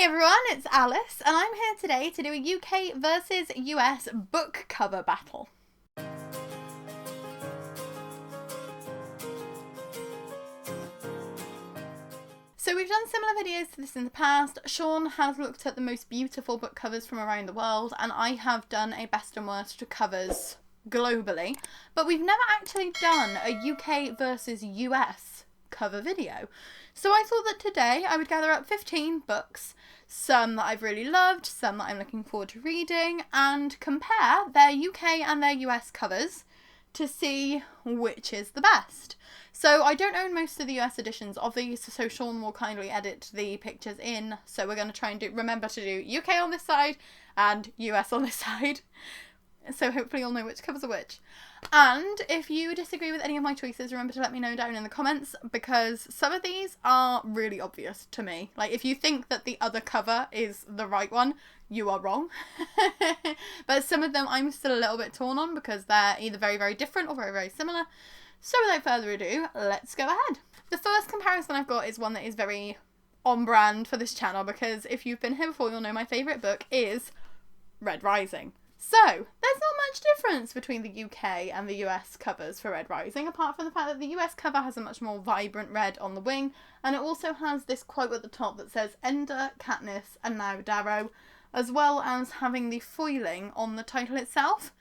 Hey everyone, it's Alice, and I'm here today to do a UK versus US book cover battle. So we've done similar videos to this in the past. Sean has looked at the most beautiful book covers from around the world, and I have done a best and worst covers globally, but we've never actually done a UK versus US cover video. So I thought that today I would gather up 15 books, some that I've really loved, some that I'm looking forward to reading, and compare their UK and their US covers to see which is the best. So I don't own most of the US editions of these, so Sean will kindly edit the pictures in. So we're going to try and remember to do UK on this side and US on this side. So hopefully you'll know which covers are which. And if you disagree with any of my choices, remember to let me know down in the comments, because some of these are really obvious to me. Like, if you think that the other cover is the right one, you are wrong. But some of them I'm still a little bit torn on because they're either very, very different or very, very similar. So without further ado, let's go ahead. The first comparison I've got is one that is very on brand for this channel, because if you've been here before, you'll know my favourite book is Red Rising. So, there's not much difference between the UK and the US covers for Red Rising, apart from the fact that the US cover has a much more vibrant red on the wing, and it also has this quote at the top that says Ender, Katniss, and now Darrow, as well as having the foiling on the title itself.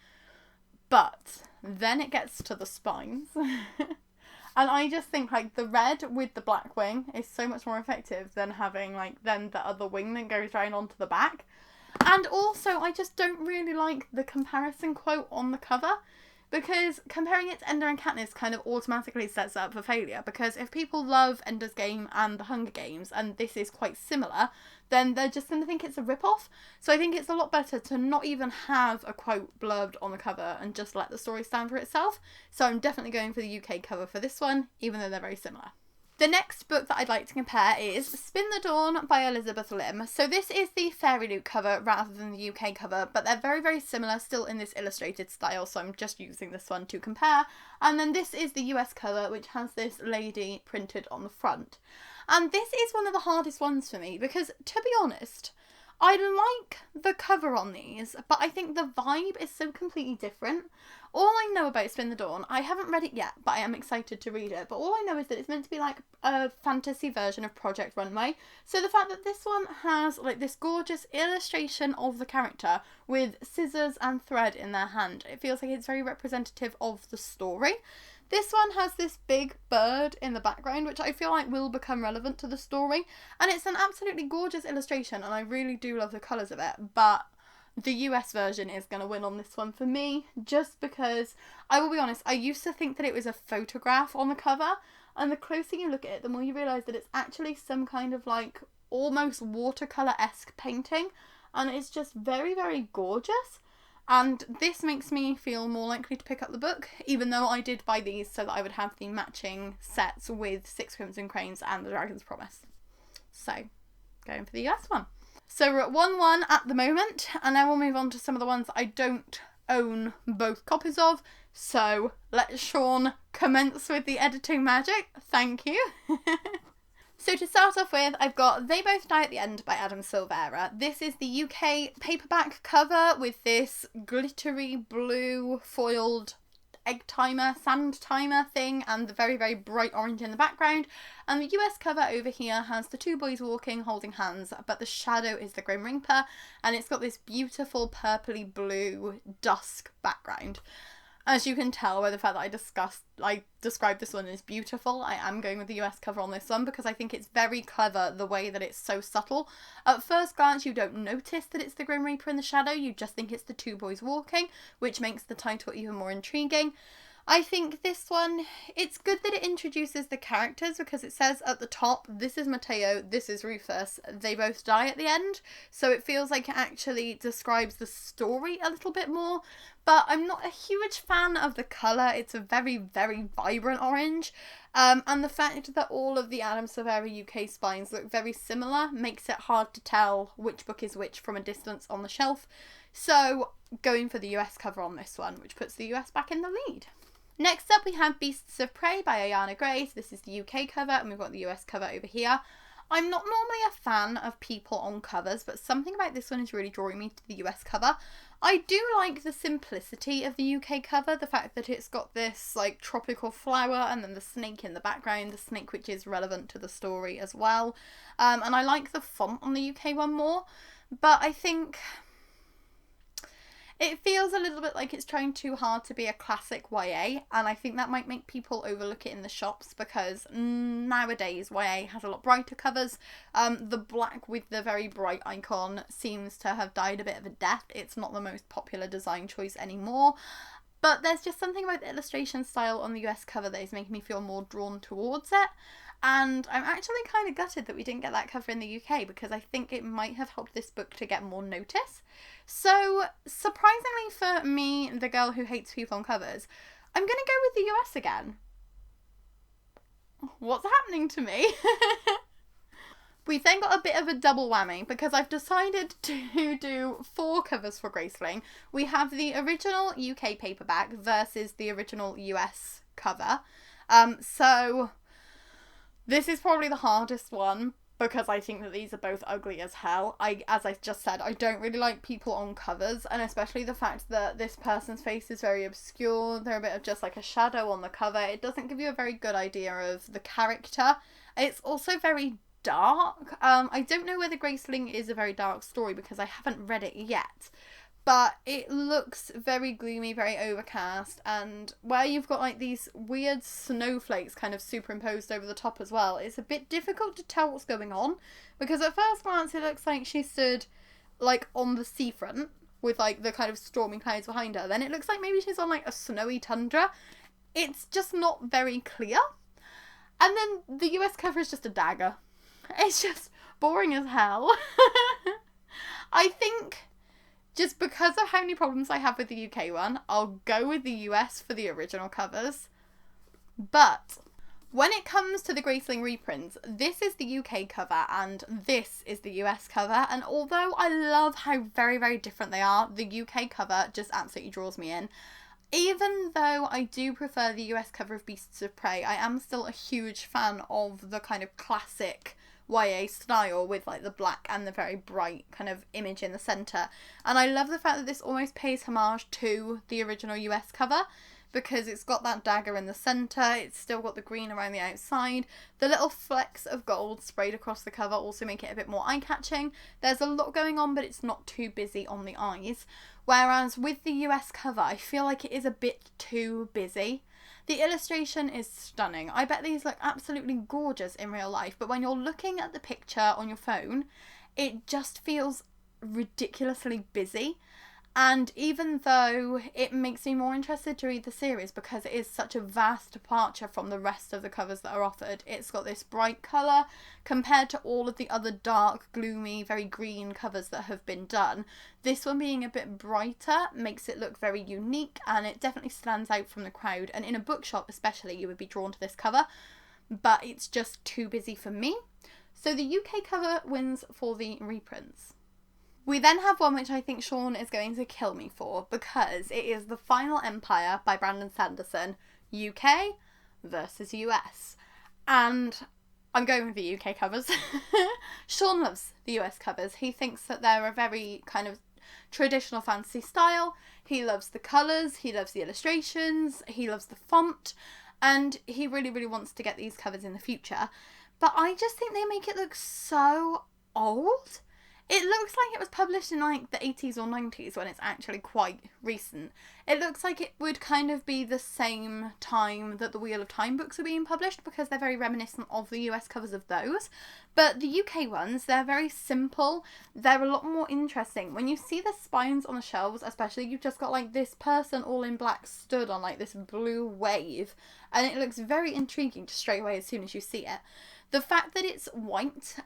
But then it gets to the spines. And I just think, like, the red with the black wing is so much more effective than having, like, then the other wing that goes round onto the back. And also, I just don't really like the comparison quote on the cover, because comparing it to Ender and Katniss kind of automatically sets it up for failure, because if people love Ender's Game and The Hunger Games, and this is quite similar, then they're just going to think it's a rip-off. So I think it's a lot better to not even have a quote blurbed on the cover and just let the story stand for itself. So I'm definitely going for the UK cover for this one, even though they're very similar. The next book that I'd like to compare is Spin the Dawn by Elizabeth Lim. So this is the Fairy Loot cover rather than the UK cover, but they're very, very similar, still in this illustrated style, so I'm just using this one to compare. And then this is the US cover, which has this lady printed on the front. And this is one of the hardest ones for me, because, to be honest, I like the cover on these, but I think the vibe is so completely different. All I know about Spin the Dawn, I haven't read it yet, but I am excited to read it, but all I know is that it's meant to be like a fantasy version of Project Runway. So the fact that this one has like this gorgeous illustration of the character with scissors and thread in their hand, it feels like it's very representative of the story. This one has this big bird in the background, which I feel like will become relevant to the story. And it's an absolutely gorgeous illustration, and I really do love the colours of it. But the US version is going to win on this one for me, just because, I will be honest, I used to think that it was a photograph on the cover. And the closer you look at it, the more you realise that it's actually some kind of like almost watercolour-esque painting. And it's just very, very gorgeous. And this makes me feel more likely to pick up the book, even though I did buy these so that I would have the matching sets with Six Crimson Cranes and The Dragon's Promise. So, going for the US one. So we're at 1-1 at the moment, and now we'll move on to some of the ones that I don't own both copies of. So, let Sean commence with the editing magic. Thank you. So to start off with, I've got They Both Die at the End by Adam Silvera. This is the UK paperback cover with this glittery blue foiled egg timer, sand timer thing, and the very, very bright orange in the background. And the US cover over here has the two boys walking, holding hands, but the shadow is the Grim Reaper, and it's got this beautiful purpley blue dusk background. As you can tell by the fact that I described this one as beautiful, I am going with the US cover on this one because I think it's very clever the way that it's so subtle. At first glance, you don't notice that it's the Grim Reaper in the shadow, you just think it's the two boys walking, which makes the title even more intriguing. I think this one, it's good that it introduces the characters because it says at the top, this is Mateo, this is Rufus, they both die at the end. So it feels like it actually describes the story a little bit more. But I'm not a huge fan of the colour. It's a very, very vibrant orange. And the fact that all of the Adam Silvera UK spines look very similar makes it hard to tell which book is which from a distance on the shelf. So going for the US cover on this one, which puts the US back in the lead. Next up we have Beasts of Prey by Ayana Gray. So this is the UK cover and we've got the US cover over here. I'm not normally a fan of people on covers, but something about this one is really drawing me to the US cover. I do like the simplicity of the UK cover, the fact that it's got this like tropical flower and then the snake in the background, the snake which is relevant to the story as well. And I like the font on the UK one more, but I think it feels a little bit like it's trying too hard to be a classic YA, and I think that might make people overlook it in the shops because nowadays YA has a lot brighter covers. The black with the very bright icon seems to have died a bit of a death. It's not the most popular design choice anymore. But there's just something about the illustration style on the US cover that is making me feel more drawn towards it. And I'm actually kind of gutted that we didn't get that cover in the UK because I think it might have helped this book to get more notice. So, surprisingly for me, the girl who hates people on covers, I'm going to go with the US again. What's happening to me? We've then got a bit of a double whammy because I've decided to do 4 covers for Graceling. We have the original UK paperback versus the original US cover. So this is probably the hardest one because I think that these are both ugly as hell. As I just said, I don't really like people on covers, and especially the fact that this person's face is very obscure. They're a bit of just like a shadow on the cover. It doesn't give you a very good idea of the character. It's also very dark. I don't know whether Graceling is a very dark story because I haven't read it yet. But it looks very gloomy, very overcast, and where you've got like these weird snowflakes kind of superimposed over the top as well, it's a bit difficult to tell what's going on, because at first glance it looks like she stood like on the seafront with like the kind of stormy clouds behind her. Then it looks like maybe she's on like a snowy tundra. It's just not very clear. And then the US cover is just a dagger. It's just boring as hell. I think just because of how many problems I have with the UK one, I'll go with the US for the original covers. But when it comes to the Graceling reprints, this is the UK cover and this is the US cover. And although I love how very, very different they are, the UK cover just absolutely draws me in. Even though I do prefer the US cover of Beasts of Prey, I am still a huge fan of the kind of classic YA style with like the black and the very bright kind of image in the centre. And I love the fact that this almost pays homage to the original US cover because it's got that dagger in the centre, it's still got the green around the outside. The little flecks of gold sprayed across the cover also make it a bit more eye-catching. There's a lot going on, but it's not too busy on the eyes. Whereas with the US cover, I feel like it is a bit too busy. The illustration is stunning. I bet these look absolutely gorgeous in real life, but when you're looking at the picture on your phone, it just feels ridiculously busy. And even though it makes me more interested to read the series because it is such a vast departure from the rest of the covers that are offered, it's got this bright colour compared to all of the other dark, gloomy, very green covers that have been done. This one being a bit brighter makes it look very unique and it definitely stands out from the crowd. And in a bookshop especially, you would be drawn to this cover, but it's just too busy for me. So the UK cover wins for the reprints. We then have one which I think Sean is going to kill me for because it is The Final Empire by Brandon Sanderson, UK versus US. And I'm going with the UK covers. Sean loves the US covers. He thinks that they're a very kind of traditional fantasy style. He loves the colours, he loves the illustrations, he loves the font, and he really, really wants to get these covers in the future. But I just think they make it look so old. It looks like it was published in like the 80s or 90s when it's actually quite recent. It looks like it would kind of be the same time that the Wheel of Time books are being published because they're very reminiscent of the US covers of those. But the UK ones, they're very simple. They're a lot more interesting. When you see the spines on the shelves, especially, you've just got like this person all in black stood on like this blue wave. And it looks very intriguing just straight away as soon as you see it. The fact that it's white,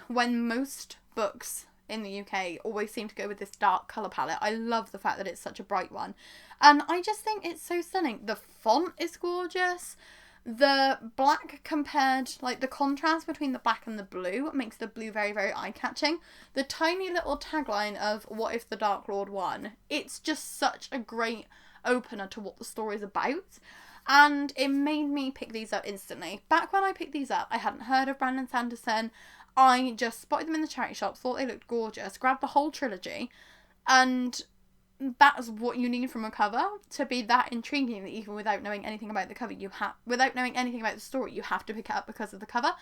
when most books in the UK always seem to go with this dark colour palette. I love the fact that it's such a bright one. And I just think it's so stunning. The font is gorgeous. The black compared, like the contrast between the black and the blue makes the blue very, very eye-catching. The tiny little tagline of "What if the Dark Lord won?" It's just such a great opener to what the story's about. And it made me pick these up instantly. Back when I picked these up, I hadn't heard of Brandon Sanderson. I just spotted them in the charity shop, thought they looked gorgeous, grabbed the whole trilogy, and that's what you need from a cover to be that intriguing, that even without knowing anything about the cover, without knowing anything about the story, you have to pick it up because of the cover.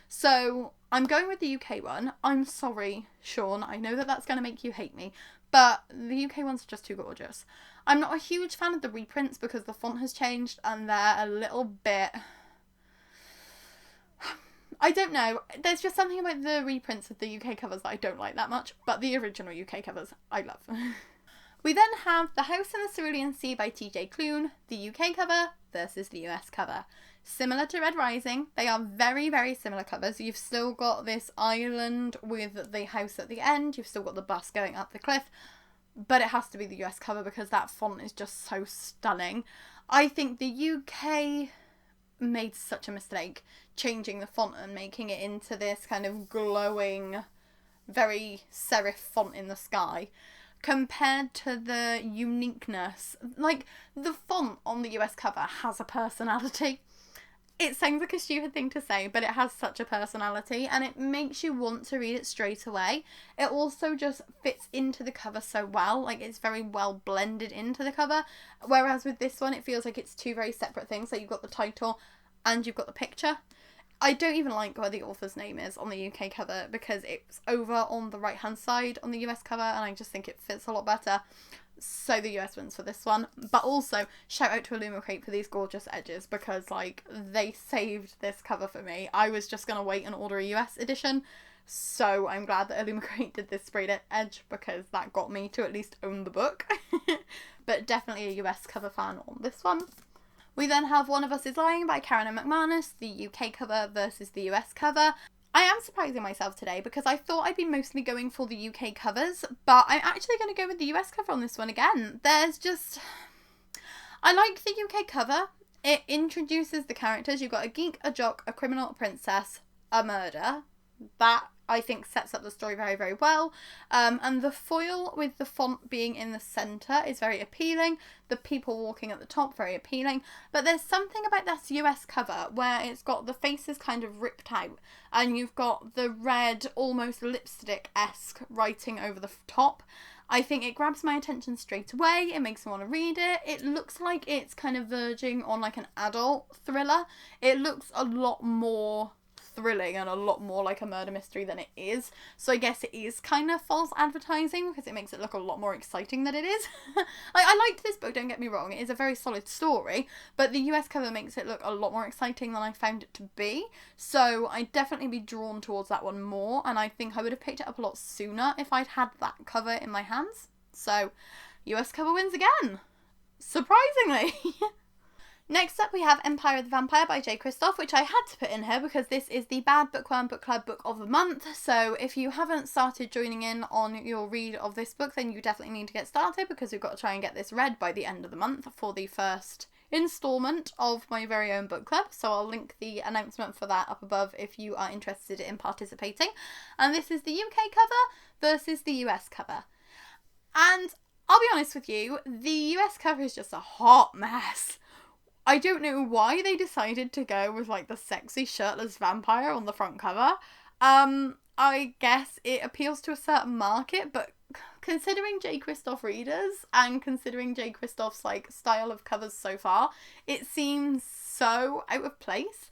So I'm going with the UK one. I'm sorry, Sean, I know that that's going to make you hate me, but the UK ones are just too gorgeous. I'm not a huge fan of the reprints because the font has changed and they're a little bit... I don't know. There's just something about the reprints of the UK covers that I don't like that much, but the original UK covers I love. We then have The House in the Cerulean Sea by TJ Klune, the UK cover versus the US cover. Similar to Red Rising, they are very, very similar covers. You've still got this island with the house at the end, you've still got the bus going up the cliff, but it has to be the US cover because that font is just so stunning. I think the UK made such a mistake changing the font and making it into this kind of glowing, very serif font in the sky, compared to the uniqueness. Like, the font on the US cover has a personality. It sounds like a stupid thing to say, but it has such a personality and it makes you want to read it straight away. It also just fits into the cover so well, like it's very well blended into the cover, whereas with this one it feels like it's two very separate things. Like, you've got the title and you've got the picture. I don't even like where the author's name is on the UK cover because it's over on the right hand side on the US cover and I just think it fits a lot better. So the US wins for this one. But also, shout out to Illumicrate for these gorgeous edges because, like, they saved this cover for me. I was just going to wait and order a US edition. So I'm glad that Illumicrate did this sprayed edge because that got me to at least own the book. But definitely a US cover fan on this one. We then have One of Us is Lying by Karen and McManus, the UK cover versus the US cover. I am surprising myself today because I thought I'd be mostly going for the UK covers, but I'm actually going to go with the US cover on this one again. There's just... I like the UK cover. It introduces the characters. You've got a geek, a jock, a criminal, a princess, a murder. That, I think, sets up the story very, very well. And the foil with the font being in the centre is very appealing. The people walking at the top, very appealing. But there's something about this US cover where it's got the faces kind of ripped out and you've got the red, almost lipstick-esque writing over the top. I think it grabs my attention straight away. It makes me want to read it. It looks like it's kind of verging on like an adult thriller. It looks a lot more thrilling and a lot more like a murder mystery than it is. So I guess it is kind of false advertising because it makes it look a lot more exciting than it is. I liked this book, don't get me wrong. It is a very solid story, but the US cover makes it look a lot more exciting than I found it to be. So I'd definitely be drawn towards that one more, and I think I would have picked it up a lot sooner if I'd had that cover in my hands. So US cover wins again. Surprisingly. Next up we have Empire of the Vampire by J. Kristoff, which I had to put in here because this is the Bad Bookworm Book Club book of the month. So if you haven't started joining in on your read of this book, then you definitely need to get started because we've got to try and get this read by the end of the month for the first instalment of my very own book club. So I'll link the announcement for that up above if you are interested in participating. And this is the UK cover versus the US cover. And I'll be honest with you, the US cover is just a hot mess. I don't know why they decided to go with like the sexy shirtless vampire on the front cover. I guess it appeals to a certain market, but considering J. Kristoff readers and considering J. Kristoff's like style of covers so far, it seems so out of place.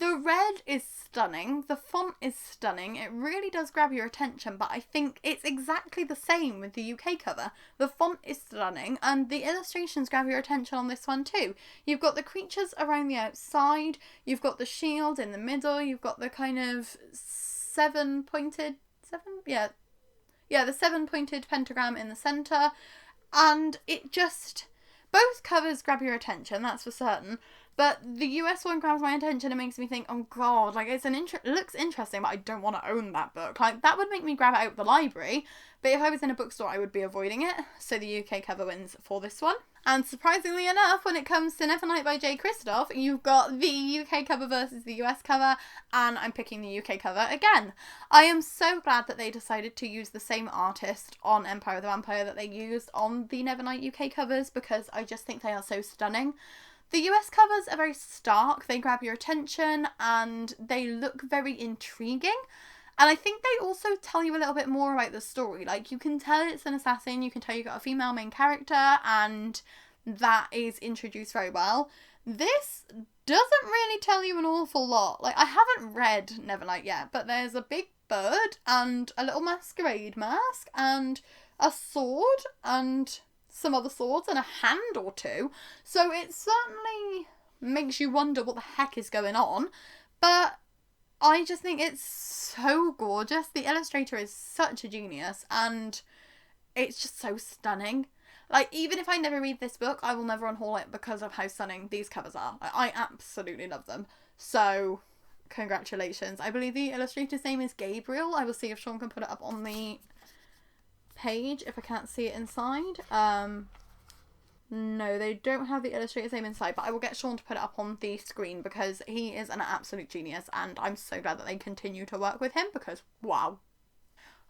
The red is stunning, the font is stunning, it really does grab your attention, but I think it's exactly the same with the UK cover. The font is stunning and the illustrations grab your attention on this one too. You've got the creatures around the outside, you've got the shield in the middle, you've got the kind of the seven-pointed pentagram in the centre, and it just... both covers grab your attention, that's for certain. But the US one grabs my attention and makes me think, oh god, like it looks interesting, but I don't want to own that book. Like that would make me grab it out of the library, but if I was in a bookstore I would be avoiding it. So the UK cover wins for this one. And surprisingly enough, when it comes to Nevernight by J. Kristoff, you've got the UK cover versus the US cover, and I'm picking the UK cover again. I am so glad that they decided to use the same artist on Empire of the Vampire that they used on the Nevernight UK covers, because I just think they are so stunning. The US covers are very stark, they grab your attention and they look very intriguing, And I think they also tell you a little bit more about the story. Like, you can tell it's an assassin, you can tell you got a female main character, and that is introduced very well. This doesn't really tell you an awful lot. Like, I haven't read Nevernight yet, but there's a big bird and a little masquerade mask and a sword and some other swords and a hand or two. So it certainly makes you wonder what the heck is going on. But I just think it's so gorgeous. The illustrator is such a genius and it's just so stunning. Like, even if I never read this book, I will never unhaul it because of how stunning these covers are. I absolutely love them. So, congratulations. I believe the illustrator's name is Gabriel. I will see if Sean can put it up on the page if I can't see it inside. No, they don't have the illustrator's name inside, but I will get Sean to put it up on the screen because he is an absolute genius and I'm so glad that they continue to work with him because, wow.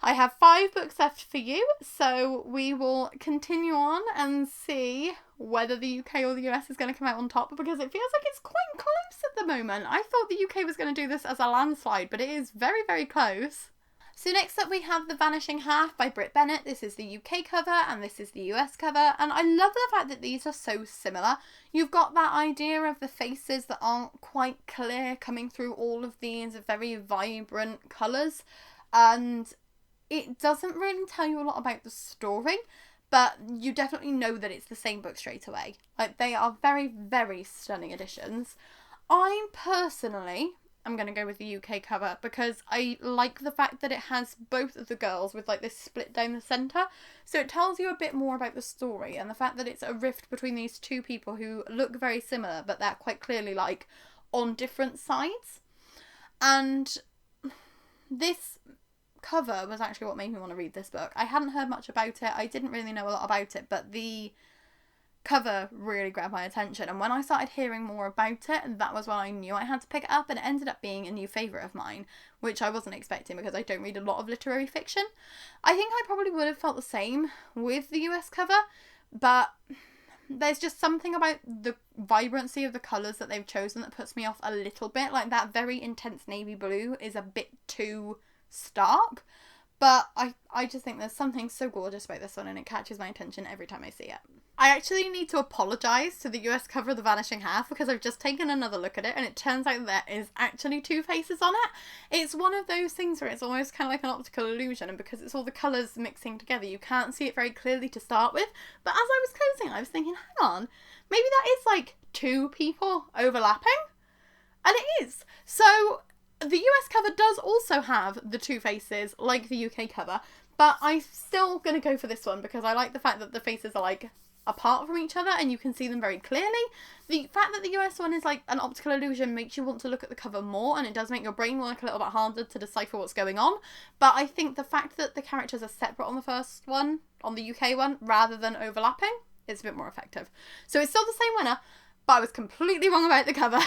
I have 5 books left for you, so we will continue on and see whether the UK or the US is going to come out on top because it feels like it's quite close at the moment. I thought the UK was going to do this as a landslide, but it is very, very close. So next up we have The Vanishing Half by Britt Bennett. This is the UK cover and this is the US cover, and I love the fact that these are so similar. You've got that idea of the faces that aren't quite clear coming through all of these very vibrant colours, and it doesn't really tell you a lot about the story, but you definitely know that it's the same book straight away. Like, they are very, very stunning editions. I personally am going to go with the UK cover because I like the fact that it has both of the girls with like this split down the centre. So it tells you a bit more about the story and the fact that it's a rift between these two people who look very similar, but they're quite clearly like on different sides. And this cover was actually what made me want to read this book. I hadn't heard much about it. I didn't really know a lot about it, but the cover really grabbed my attention, and when I started hearing more about it, that was when I knew I had to pick it up, and it ended up being a new favourite of mine, which I wasn't expecting because I don't read a lot of literary fiction. I think I probably would have felt the same with the US cover, but there's just something about the vibrancy of the colours that they've chosen that puts me off a little bit. Like, that very intense navy blue is a bit too stark, but I just think there's something so gorgeous about this one and it catches my attention every time I see it. I actually need to apologise to the US cover of The Vanishing Half because I've just taken another look at it and it turns out there is actually 2 faces on it. It's one of those things where it's almost kind of like an optical illusion, and because it's all the colours mixing together you can't see it very clearly to start with, but as I was closing I was thinking, hang on, maybe that is like 2 people overlapping? And it is. So the US cover does also have the 2 faces like the UK cover, but I'm still going to go for this one because I like the fact that the faces are like apart from each other and you can see them very clearly. The fact that the US one is like an optical illusion makes you want to look at the cover more, and it does make your brain work a little bit harder to decipher what's going on, but I think the fact that the characters are separate on the first one, on the UK one, rather than overlapping, is a bit more effective. So it's still the same winner, but I was completely wrong about the cover.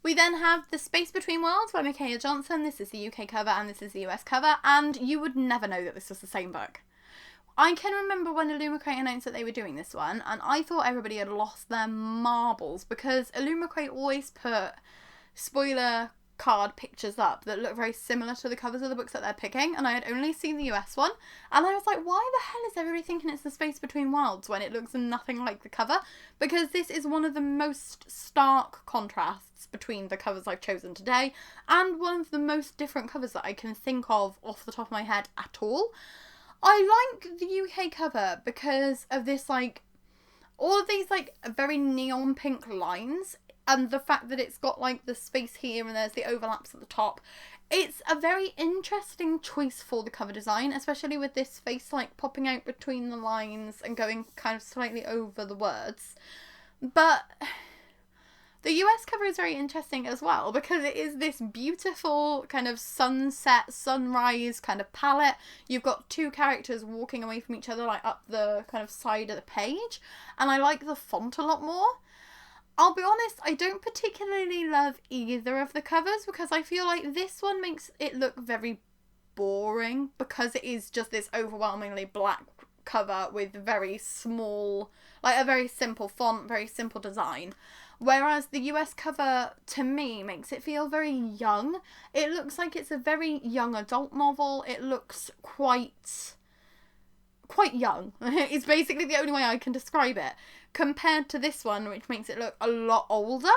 We then have The Space Between Worlds by Micaiah Johnson. This is the UK cover and this is the US cover, and you would never know that this was the same book. I can remember when Illumicrate announced that they were doing this one, and I thought everybody had lost their marbles because Illumicrate always put spoiler card pictures up that look very similar to the covers of the books that they're picking, and I had only seen the US one, and I was like, why the hell is everybody thinking it's The Space Between Worlds when it looks nothing like the cover? Because this is one of the most stark contrasts between the covers I've chosen today, and one of the most different covers that I can think of off the top of my head at all. I like the UK cover because of this, like, all of these, like, very neon pink lines, and the fact that it's got, like, the space here and there's the overlaps at the top. It's a very interesting choice for the cover design, especially with this face, like, popping out between the lines and going kind of slightly over the words. But the US cover is very interesting as well because it is this beautiful kind of sunset, sunrise kind of palette. You've got 2 characters walking away from each other, like up the kind of side of the page, and I like the font a lot more. I'll be honest, I don't particularly love either of the covers because I feel like this one makes it look very boring because it is just this overwhelmingly black cover with very small, like a very simple font, very simple design. Whereas the US cover, to me, makes it feel very young. It looks like it's a very young adult novel. It looks quite young. It's basically the only way I can describe it, compared to this one, which makes it look a lot older.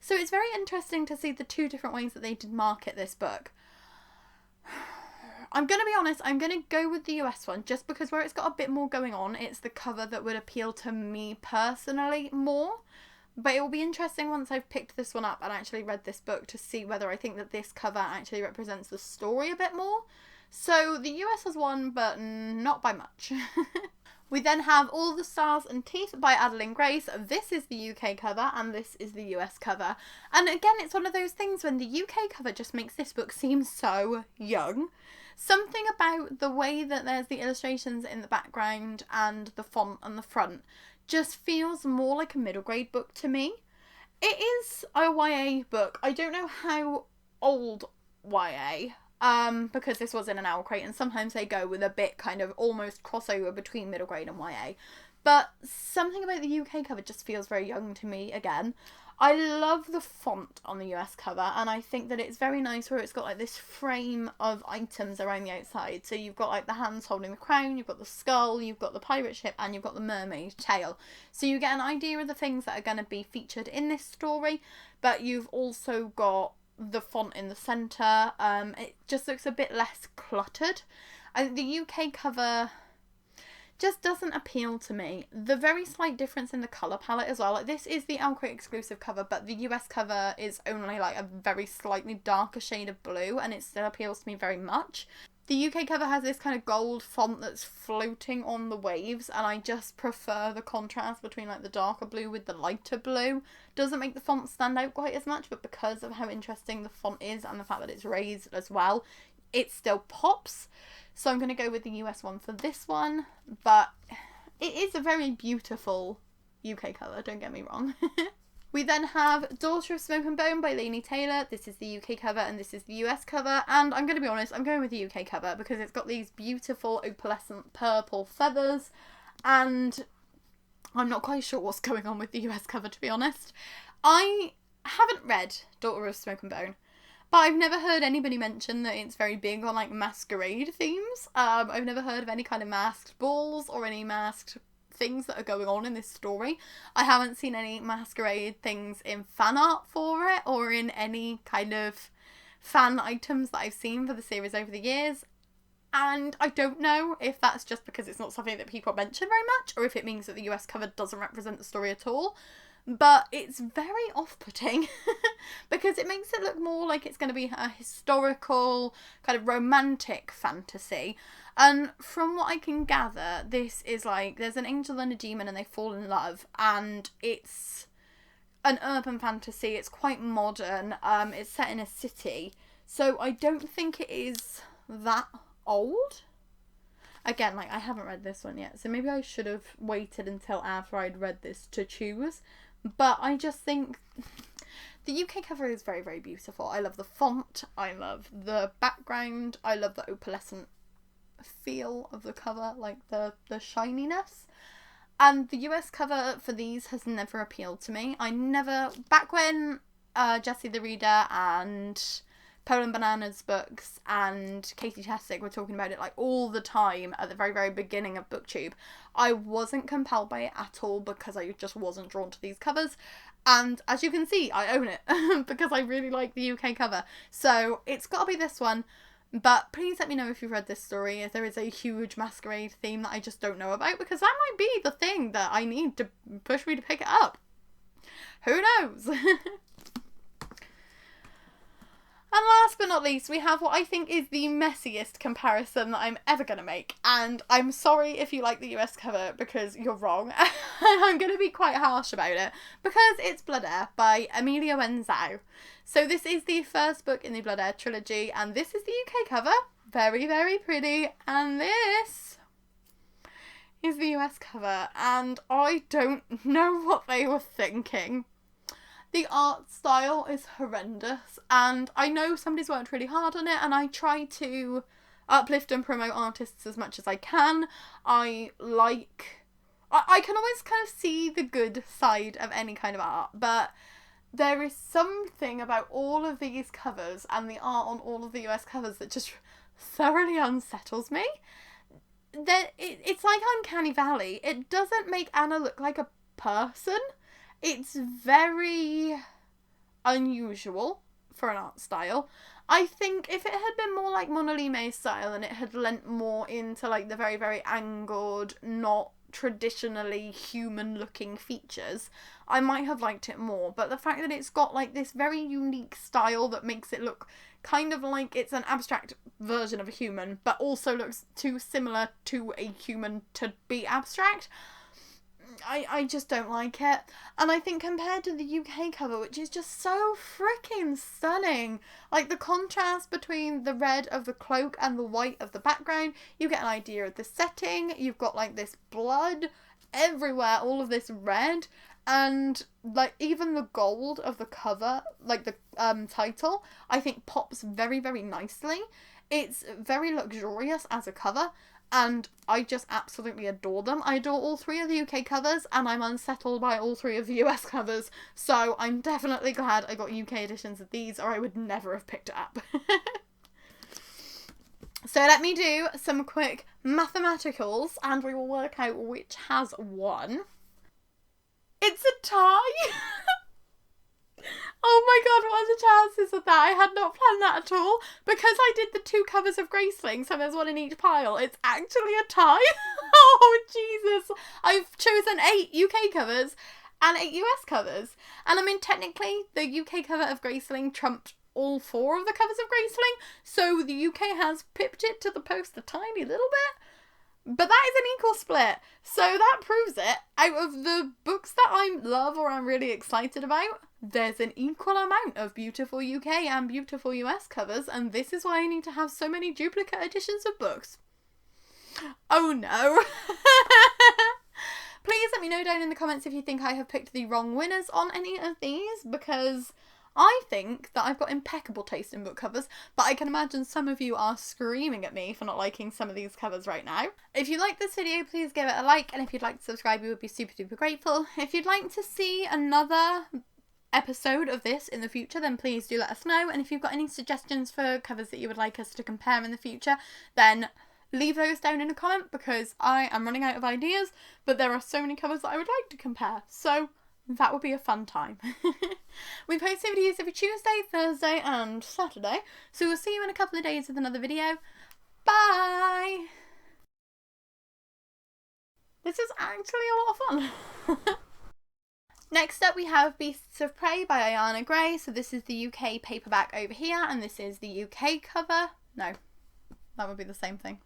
So it's very interesting to see the two different ways that they did market this book. I'm going to be honest, I'm going to go with the US one, just because where it's got a bit more going on, it's the cover that would appeal to me personally more. But it will be interesting once I've picked this one up and actually read this book to see whether I think that this cover actually represents the story a bit more. So the US has won, but not by much. We then have All the Stars and Teeth by Adeline Grace. This is the UK cover and this is the US cover. And again, it's one of those things when the UK cover just makes this book seem so young. Something about the way that there's the illustrations in the background and the font on the front just feels more like a middle grade book to me. It is a YA book. I don't know how old YA, because this was in an owl crate and sometimes they go with a bit kind of almost crossover between middle grade and YA. But something about the UK cover just feels very young to me again. I love the font on the US cover, and I think that it's very nice where it's got like this frame of items around the outside. So you've got like the hands holding the crown, you've got the skull, you've got the pirate ship, and you've got the mermaid tail. So you get an idea of the things that are going to be featured in this story, but you've also got the font in the centre. It just looks a bit less cluttered. I think the UK cover just doesn't appeal to me. The very slight difference in the colour palette as well. Like, this is the Owl Crate exclusive cover, but the US cover is only like a very slightly darker shade of blue, and it still appeals to me very much. The UK cover has this kind of gold font that's floating on the waves, and I just prefer the contrast between like the darker blue with the lighter blue. Doesn't make the font stand out quite as much, but because of how interesting the font is and the fact that it's raised as well, it still pops. So I'm going to go with the US one for this one, but it is a very beautiful UK cover, don't get me wrong. We then have Daughter of Smoke and Bone by Laini Taylor. This is the UK cover and this is the US cover, and I'm going to be honest, I'm going with the UK cover because it's got these beautiful opalescent purple feathers, and I'm not quite sure what's going on with the US cover, to be honest. I haven't read Daughter of Smoke and Bone, but I've never heard anybody mention that it's very big on like masquerade themes. I've never heard of any kind of masked balls or any masked things that are going on in this story. I haven't seen any masquerade things in fan art for it or in any kind of fan items that I've seen for the series over the years. And I don't know if that's just because it's not something that people mention very much, or if it means that the US cover doesn't represent the story at all. But it's very off-putting because it makes it look more like it's going to be a historical, kind of romantic fantasy. And from what I can gather, this is like, there's an angel and a demon and they fall in love, and it's an urban fantasy. It's quite modern. It's set in a city. So I don't think it is that old. Again, like, I haven't read this one yet, so maybe I should have waited until after I'd read this to choose. But I just think the UK cover is very, very beautiful. I love the font. I love the background. I love the opalescent feel of the cover, like the shininess. And the US cover for these has never appealed to me. Back when Jessie the Reader and Poland Bananas books and Katie Tessick were talking about it like all the time at the very, very beginning of BookTube, I wasn't compelled by it at all because I just wasn't drawn to these covers. And as you can see, I own it because I really like the UK cover. So it's got to be this one. But please let me know if you've read this story, if there is a huge masquerade theme that I just don't know about, because that might be the thing that I need to push me to pick it up. Who knows? And last but not least, we have what I think is the messiest comparison that I'm ever going to make. And I'm sorry if you like the US cover, because you're wrong. I'm going to be quite harsh about it, because it's Blood Heir by Amelia Wenzhou. So this is the first book in the Blood Heir trilogy, and this is the UK cover. Very, very pretty. And this is the US cover. And I don't know what they were thinking. The art style is horrendous, and I know somebody's worked really hard on it, and I try to uplift and promote artists as much as I can. I I can always kind of see the good side of any kind of art, but there is something about all of these covers and the art on all of the US covers that just thoroughly unsettles me. It's like Uncanny Valley. It doesn't make Anna look like a person. It's very unusual for an art style. I think if it had been more like Mona Lime's style and it had lent more into like the very, very angled, not traditionally human looking features, I might have liked it more. But the fact that it's got like this very unique style that makes it look kind of like it's an abstract version of a human, but also looks too similar to a human to be abstract, I just don't like it. And I think compared to the UK cover, which is just so freaking stunning, like the contrast between the red of the cloak and the white of the background, you get an idea of the setting. You've got like this blood everywhere, all of this red, and like even the gold of the cover, like the title, I think pops very, very nicely. It's very luxurious as a cover, and I just absolutely adore them. I adore all three of the UK covers, and I'm unsettled by all three of the US covers, so I'm definitely glad I got UK editions of these, or I would never have picked it up. So let me do some quick mathematicals, and we will work out which has won. It's a tie! Oh my god, what are the chances of that? I had not planned that at all. Because I did the 2 covers of Graceling, so there's one in each pile, it's actually a tie. Oh, Jesus. I've chosen 8 UK covers and 8 US covers. And I mean, technically, the UK cover of Graceling trumped all 4 of the covers of Graceling, so the UK has pipped it to the post a tiny little bit. But that is an equal split, so that proves it. Out of the books that I love or I'm really excited about, there's an equal amount of beautiful UK and beautiful US covers, and this is why I need to have so many duplicate editions of books. Oh no. Please let me know down in the comments if you think I have picked the wrong winners on any of these, because I think that I've got impeccable taste in book covers, but I can imagine some of you are screaming at me for not liking some of these covers right now. If you like this video, please give it a like, and if you'd like to subscribe, we would be super duper grateful. If you'd like to see another episode of this in the future, then please do let us know, and if you've got any suggestions for covers that you would like us to compare in the future, then leave those down in a comment, because I am running out of ideas, but there are so many covers that I would like to compare, so that would be a fun time. We post videos every Tuesday, Thursday and Saturday, so we'll see you in a couple of days with another video. Bye! This is actually a lot of fun. Next up we have Beasts of Prey by Ayana Gray. So this is the UK paperback over here, and this is the UK cover. No, that would be the same thing.